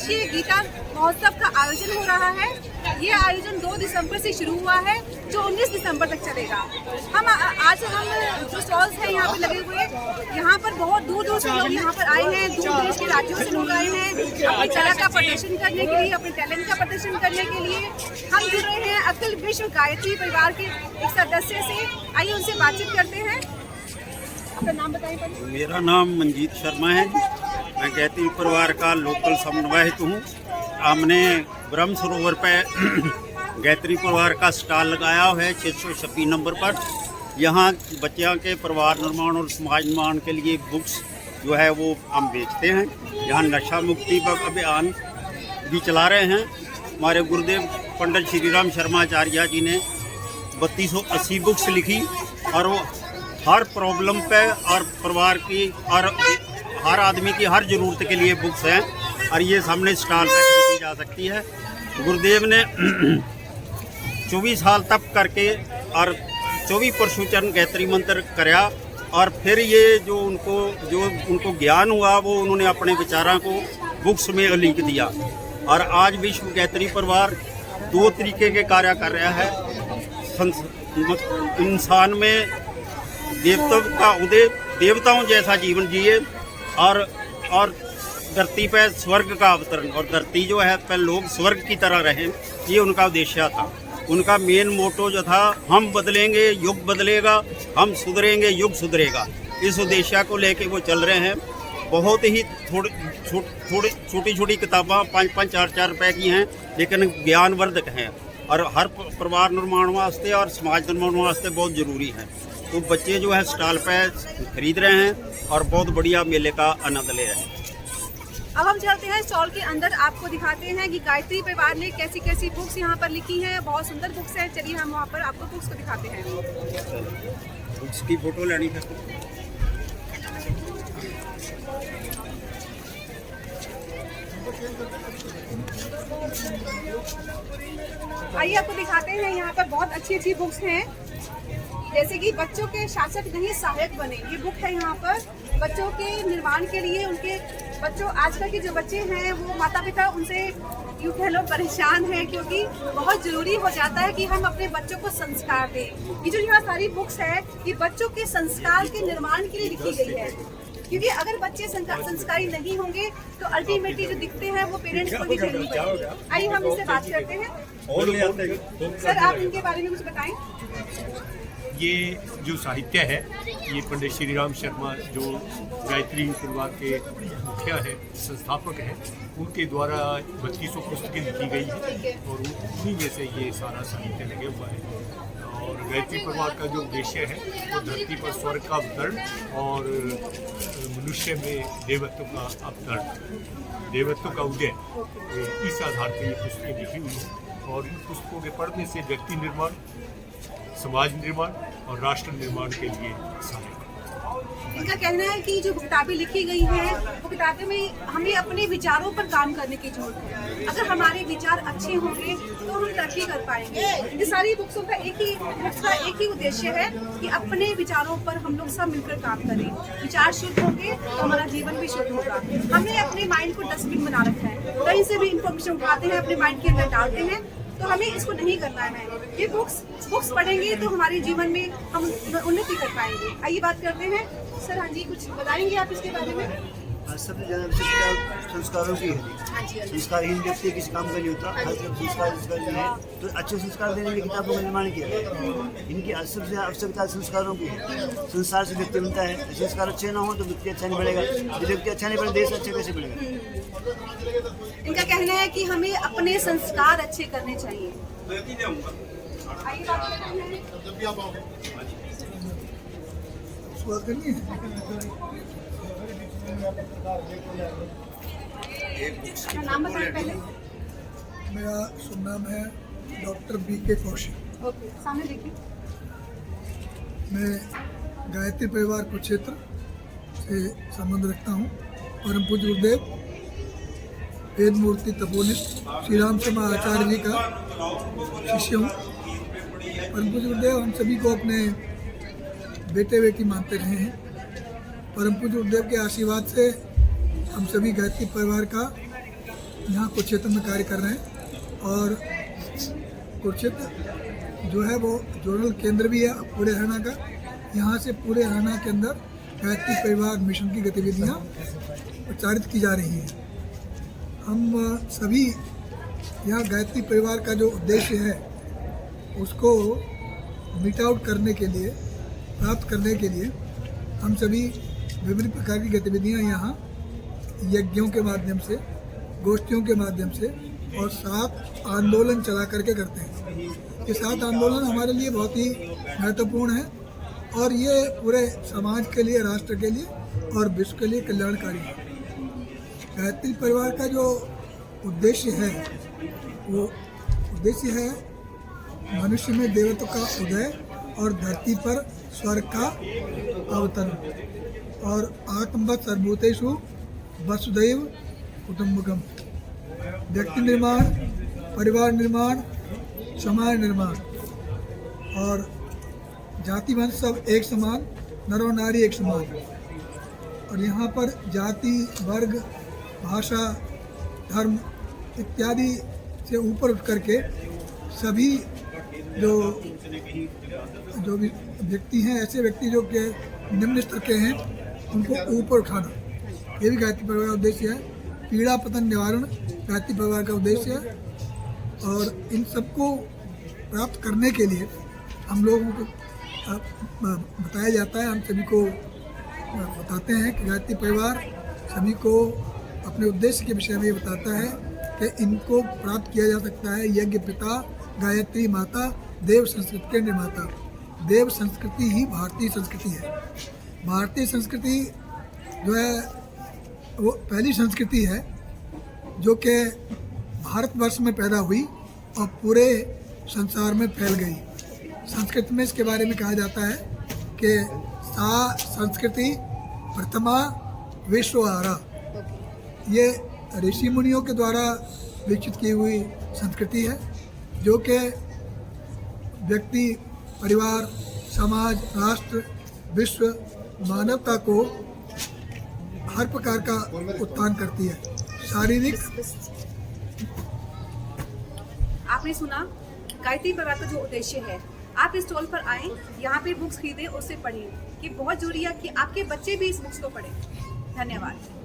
अंतर्राष्ट्रीय गीता महोत्सव का आयोजन हो रहा है। ये आयोजन 2 दिसंबर से शुरू हुआ है जो 19 दिसंबर तक चलेगा। आज हम जो स्टॉल्स हैं यहाँ पे लगे हुए, यहाँ पर बहुत दूर दूर से लोग यहाँ पर आए हैं, दूर देश के राज्यों से लोग आए हैं अपनी कला का प्रदर्शन करने के लिए, अपने टैलेंट का प्रदर्शन करने के लिए। हम जुड़ रहे हैं अखिल विश्व गायत्री परिवार के एक सदस्य से। आइए उनसे बातचीत करते हैं। अपना नाम बताइए। मेरा नाम मंजीत शर्मा है। मैं गायत्री परिवार का लोकल समन्वयक हूँ। हमने ब्रह्म सरोवर पे गायत्री परिवार का स्टॉल लगाया है 626 नंबर पर। यहाँ बच्चों के परिवार निर्माण और समाज निर्माण के लिए बुक्स जो है वो हम बेचते हैं। यहाँ नशा मुक्ति पर अभियान भी चला रहे हैं। हमारे गुरुदेव पंडित श्री राम शर्मा आचार्य जी ने 3280 बुक्स लिखी और वो हर प्रॉब्लम पे और परिवार की और हर आदमी की हर ज़रूरत के लिए बुक्स हैं और ये सामने स्टॉल पर खरीदी जा सकती है। गुरुदेव ने 24 साल तप करके और 24 परशुचरण गायत्री मंत्र कराया और फिर ये जो उनको ज्ञान हुआ वो उन्होंने अपने विचारों को बुक्स में लिख दिया। और आज विश्व गायत्री परिवार 2 तरीके के कार्य कर रहा है। इंसान में देवत्व का उदय, देवताओं जैसा जीवन जिए और धरती पर स्वर्ग का अवतरण, और धरती जो है पर लोग स्वर्ग की तरह रहें, ये उनका उद्देश्य था। उनका मेन मोटो जो था, हम बदलेंगे युग बदलेगा, हम सुधरेंगे युग सुधरेगा। इस उद्देश्य को लेके वो चल रहे हैं। बहुत ही छोटी छोटी किताबां 5-5, 4-4 रुपए की हैं, लेकिन ज्ञानवर्धक हैं और हर परिवार निर्माण वास्ते और समाज निर्माण वास्ते बहुत ज़रूरी है। तो बच्चे जो है स्टॉल पे खरीद रहे हैं और बहुत बढ़िया मेले का आनंद ले रहे हैं। अब हम चलते हैं स्टॉल के अंदर, आपको दिखाते हैं कि गायत्री परिवार ने कैसी कैसी बुक्स यहाँ पर लिखी हैं। बहुत सुंदर बुक्स हैं। चलिए हम वहाँ पर आपको बुक्स को दिखाते हैं। बुक्स की फोटो लेनी है। आइए आपको दिखाते हैं। यहाँ पर बहुत अच्छी अच्छी बुक्स हैं, जैसे कि बच्चों के शासक नहीं सहायक बने, ये बुक है यहाँ पर बच्चों के निर्माण के लिए। उनके बच्चों, आजकल के जो बच्चे हैं वो माता पिता उनसे यूँ कह लो परेशान हैं, क्योंकि बहुत ज़रूरी हो जाता है कि हम अपने बच्चों को संस्कार दें। ये जो यहाँ सारी बुक्स है ये बच्चों के संस्कार के निर्माण के लिए लिखी गई है, क्योंकि अगर बच्चे संस्कारी नहीं होंगे तो अल्टीमेटली जो दिखते हैं वो पेरेंट्स को भी झेलनी पड़ेगी। आइए हम इससे बात करते हैं। सर आप इनके बारे में कुछ बताएं। ये जो साहित्य है ये पंडित श्री राम शर्मा जो गायत्री परिवार के मुखिया है, संस्थापक हैं, उनके द्वारा 3200 पुस्तकें लिखी गई है और उन्हीं में से ये सारा साहित्य लगे हुआ है। और गायत्री परिवार का जो उद्देश्य है वो धरती पर स्वर्ग का अवतरण और मनुष्य में देवत्व का अवतरण, देवत्व का उदय, इस आधार पर ये पुस्तकें लिखी हुई हैं। और इन पुस्तकों के पढ़ने से व्यक्ति निर्माण, समाज निर्माण और राष्ट्र निर्माण के लिए सहायक। इनका कहना है कि जो किताबें लिखी गई हैं वो किताबें में हमें अपने विचारों पर काम करने की जरूरत है। अगर हमारे विचार अच्छे होंगे तो हम तरक्की कर पाएंगे। ये सारी बुक्सों का एक ही उद्देश्य है कि अपने विचारों पर हम लोग सब मिलकर काम करें। विचार शुद्ध होंगे तो हमारा जीवन भी शुद्ध होगा। हमने अपने माइंड को डस्टबिन बना रखा है, कहीं से भी इंफॉर्मेशन उठाते हैं अपने माइंड के अंदर डालते हैं, तो हमें इसको नहीं करना है। ये बुक्स पढ़ेंगे तो हमारे जीवन में हम उन्नति कर पाएंगे। आइए बात करते हैं। सर हाँ जी, कुछ बताएंगे आप इसके बारे में? सबसे ज़्यादा विशेषता संस्कारों की है। संस्कारहीन व्यक्ति किसी काम का नहीं होता। हर संस्कार जो है तो अच्छे संस्कार देने की किताबों का निर्माण किया है। इनकी सबसे आवश्यकता संस्कारों की है। संस्कार से व्यक्ति बनता है। संस्कार अच्छे ना हो तो व्यक्ति अच्छा नहीं बढ़ेगा। यदि व्यक्ति अच्छा नहीं बढ़े देश अच्छा कैसे बढ़ेगा। इनका कहना है कि हमें अपने संस्कार अच्छे करने चाहिए। आइए बात करते हैं। नाम बताइए पहले। मेरा शुभ नाम है डॉक्टर BK कौशिक। ओके, सामने देखिए। मैं गायत्री परिवार कुरुक्षेत्र से संबंध रखता हूँ। परम पूज्य गुरुदेव वेद मूर्ति तपोनित श्री राम शर्मा आचार्य जी का शिष्य हूँ। परम पूज्य गुरुदेव हम सभी को अपने बेटे बेटी मानते रहे हैं। परम पूज्य गुरुदेव के आशीर्वाद से हम सभी गायत्री परिवार का यहाँ कुरुक्षेत्र में कार्य कर रहे हैं और कुरुक्षेत्र जो है वो जोनल केंद्र भी है पूरे हरियाणा का। यहाँ से पूरे हरियाणा के अंदर गायत्री परिवार मिशन की गतिविधियाँ प्रचारित की जा रही हैं। हम सभी यहाँ गायत्री परिवार का जो उद्देश्य है उसको मीट आउट करने के लिए, प्राप्त करने के लिए हम सभी विभिन्न प्रकार की गतिविधियाँ यहाँ यज्ञों के माध्यम से, गोष्ठियों के माध्यम से और 7 आंदोलन चला करके करते हैं। ये 7 आंदोलन हमारे लिए बहुत ही महत्वपूर्ण है और ये पूरे समाज के लिए, राष्ट्र के लिए और विश्व के लिए कल्याणकारी है। गायत्री परिवार का जो उद्देश्य है वो उद्देश्य है मनुष्य में देवत्व का उदय और धरती पर स्वर्ग का अवतरण और आत्मवत् सर्वभूतेषु वसुधैव कुटुम्बकम। व्यक्ति निर्माण, परिवार निर्माण, समाज निर्माण और जाति वंश सब एक समान, नर और नारी एक समान। और यहाँ पर जाति, वर्ग, भाषा, धर्म इत्यादि से ऊपर उठ करके सभी जो भी व्यक्ति हैं, ऐसे व्यक्ति जो के निम्न स्तर के हैं, उनको ऊपर उठाना, ये भी गायत्री परिवार का उद्देश्य है। पीड़ा पतन निवारण गायत्री परिवार का उद्देश्य है। और इन सबको प्राप्त करने के लिए हम लोगों को बताया जाता है, हम सभी को बताते हैं कि गायत्री परिवार सभी को अपने उद्देश्य के विषय में ये बताता है कि इनको प्राप्त किया जा सकता है। यज्ञ पिता, गायत्री माता, देव संस्कृति के निर्माता। देव संस्कृति ही भारतीय संस्कृति है। भारतीय संस्कृति जो है वो पहली संस्कृति है जो कि भारतवर्ष में पैदा हुई और पूरे संसार में फैल गई। संस्कृत में इसके बारे में कहा जाता है कि सा संस्कृति प्रथमा विश्वहारा। ये ऋषि मुनियों के द्वारा विकसित की हुई संस्कृति है जो कि व्यक्ति, परिवार, समाज, राष्ट्र, विश्व, मानवता को हर प्रकार का उत्थान करती है। शारीरिक। आपने सुना गायत्री परिवार का जो उद्देश्य है। आप इस स्टॉल पर आएं, यहाँ पे बुक्स खरीदें और उसे पढ़ें कि बहुत जरूरी है कि आपके बच्चे भी इस बुक्स को पढ़ें। धन्यवाद।